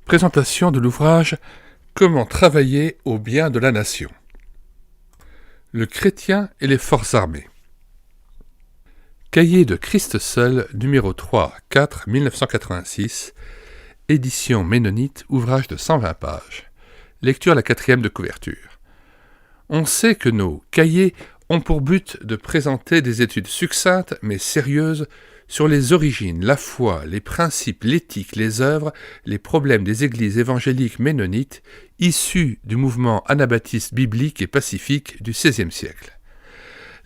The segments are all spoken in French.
Présentation de l'ouvrage « Comment travailler au bien de la nation ». Le chrétien et les forces armées. Cahier de Christ seul, numéro 3, 4, 1986, édition Ménonite, ouvrage de 120 pages. Lecture la 4e de couverture. On sait que nos cahiers ont pour but de présenter des études succinctes mais sérieuses sur les origines, la foi, les principes, l'éthique, les œuvres, les problèmes des églises évangéliques ménonites issues du mouvement anabaptiste biblique et pacifique du XVIe siècle.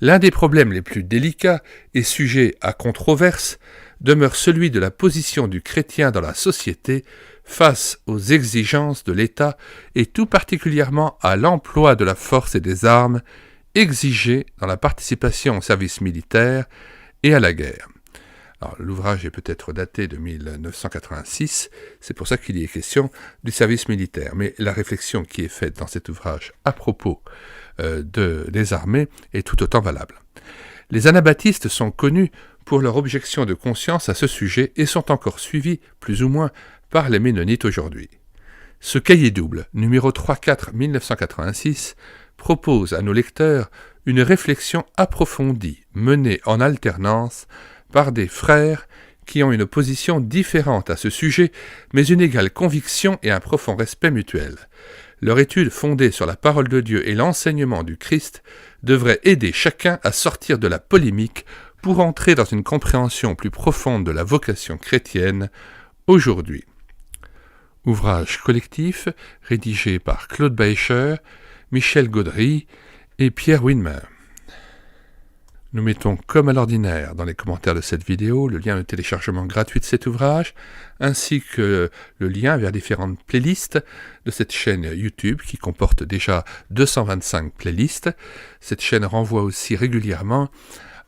L'un des problèmes les plus délicats et sujet à controverse demeure celui de la position du chrétien dans la société face aux exigences de l'État et tout particulièrement à l'emploi de la force et des armes exigées dans la participation au service militaire et à la guerre. Alors, l'ouvrage est peut-être daté de 1986, c'est pour ça qu'il y est question du service militaire. Mais la réflexion qui est faite dans cet ouvrage à propos des armées est tout autant valable. Les anabaptistes sont connus pour leur objection de conscience à ce sujet et sont encore suivis, plus ou moins, par les ménonites aujourd'hui. Ce cahier double, numéro 3-4 1986, propose à nos lecteurs une réflexion approfondie, menée en alternance par des frères qui ont une position différente à ce sujet, mais une égale conviction et un profond respect mutuel. Leur étude fondée sur la parole de Dieu et l'enseignement du Christ devrait aider chacun à sortir de la polémique pour entrer dans une compréhension plus profonde de la vocation chrétienne aujourd'hui. Ouvrage collectif rédigé par Claude Baecher, Michel Gaudry et Pierre Winmer. Nous mettons comme à l'ordinaire dans les commentaires de cette vidéo le lien de téléchargement gratuit de cet ouvrage, ainsi que le lien vers différentes playlists de cette chaîne YouTube qui comporte déjà 225 playlists. Cette chaîne renvoie aussi régulièrement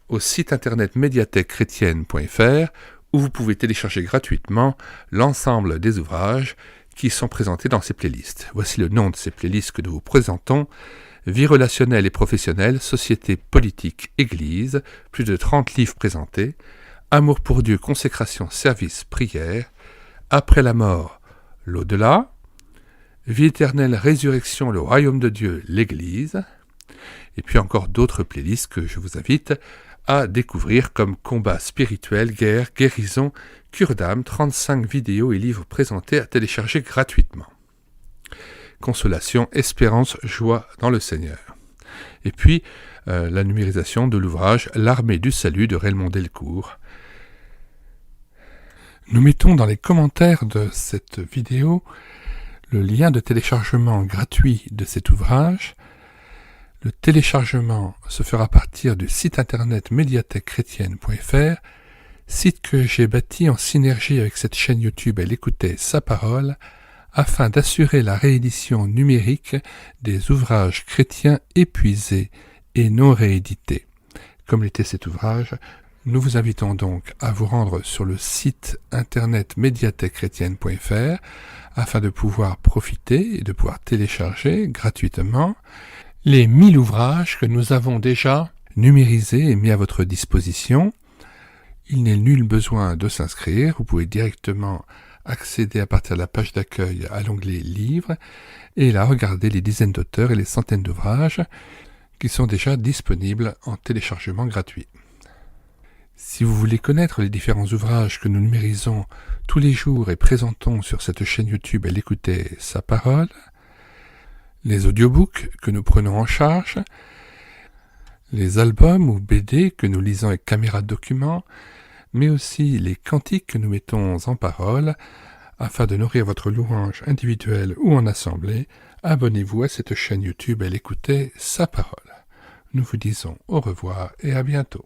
au site internet médiathèquechrétienne.fr où vous pouvez télécharger gratuitement l'ensemble des ouvrages qui sont présentés dans ces playlists. Voici le nom de ces playlists que nous vous présentons. Vie relationnelle et professionnelle, société politique, église, plus de 30 livres présentés, amour pour Dieu, consécration, service, prière, après la mort, l'au-delà, vie éternelle, résurrection, le royaume de Dieu, l'église, et puis encore d'autres playlists que je vous invite à découvrir comme combat spirituel, guerre, guérison, cure d'âme, 35 vidéos et livres présentés à télécharger gratuitement. Consolation, espérance, joie dans le Seigneur. Et puis, la numérisation de l'ouvrage « L'armée du salut » de Raymond Delcourt. Nous mettons dans les commentaires de cette vidéo le lien de téléchargement gratuit de cet ouvrage. Le téléchargement se fera à partir du site internet médiathèquechrétienne.fr, site que j'ai bâti en synergie avec cette chaîne YouTube Elle écoutait sa parole, afin d'assurer la réédition numérique des ouvrages chrétiens épuisés et non réédités. Comme l'était cet ouvrage, nous vous invitons donc à vous rendre sur le site internet médiathèquechrétienne.fr afin de pouvoir profiter et de pouvoir télécharger gratuitement les 1000 ouvrages que nous avons déjà numérisés et mis à votre disposition. Il n'est nul besoin de s'inscrire, vous pouvez directement accéder à partir de la page d'accueil à l'onglet Livres et là regarder les dizaines d'auteurs et les centaines d'ouvrages qui sont déjà disponibles en téléchargement gratuit. Si vous voulez connaître les différents ouvrages que nous numérisons tous les jours et présentons sur cette chaîne YouTube Elle écoutait sa parole, les audiobooks que nous prenons en charge, les albums ou BD que nous lisons avec caméra de document, mais aussi les cantiques que nous mettons en parole, afin de nourrir votre louange individuelle ou en assemblée, abonnez-vous à cette chaîne YouTube Elle écoutait sa parole. Nous vous disons au revoir et à bientôt.